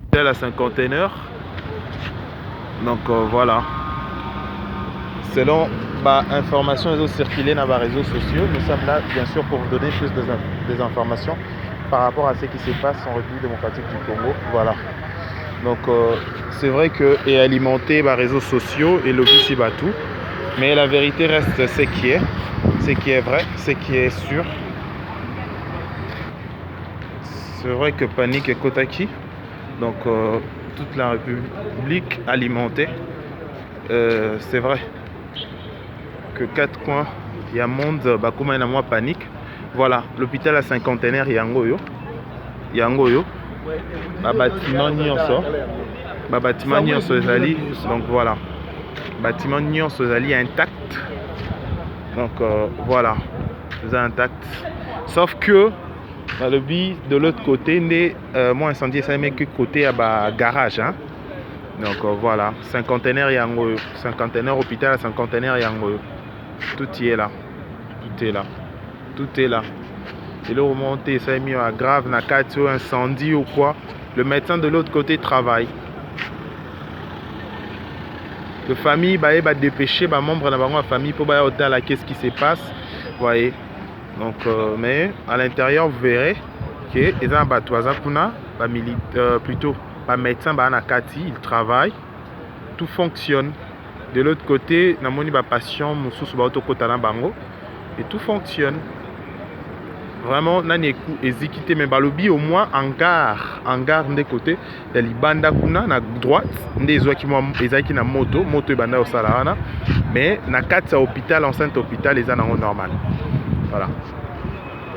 hôpital à Cinquantenaire. Donc voilà. Selon informations qui ont circulé dans les réseaux sociaux, nous sommes là bien sûr pour vous donner plus des informations par rapport à ce qui se passe en République démocratique du Congo. Voilà. Donc c'est vrai que est alimenté par les réseaux sociaux et lobby c'est tout. Mais la vérité reste ce qui est vrai, ce qui est sûr. C'est vrai que panique est Kotaki. Donc toute la République alimentée. C'est vrai que 4 coins, il y a monde, comme il y a moins panique. Voilà, l'hôpital à Cinquantenaire, il y a Ngoyo. Bâtiment nyonso. Bâtiment nyonso ezali. Donc voilà. Bâtiment nyonso ezali intact. Donc voilà, c'est intact. Sauf que le but de l'autre côté, moi incendie ça mais que côté à garage. Hein? Donc voilà, Cinquantenaire yango, Cinquantenaire hôpital à Cinquantenaire yango. Tout y est là. Tout est là. Tout est là. Et le remonté, ça est mis à grave, na katio, incendie ou quoi. Le médecin de l'autre côté travaille. La famille va dépêcher les membres de la famille pour voir qu'est-ce qui se passe. Vous voyez. Donc, mais à l'intérieur, vous verrez que les plutôt les médecins il travaille, tout fonctionne. De l'autre côté, il y a des patients et tout fonctionne. Vraiment, il y a des mais balobi au moins hangar de côté, il y a les bandes à droite, il y a des moto banda au salana, mais dans 4 hôpital, enceinte hôpital, les gens normal. Voilà.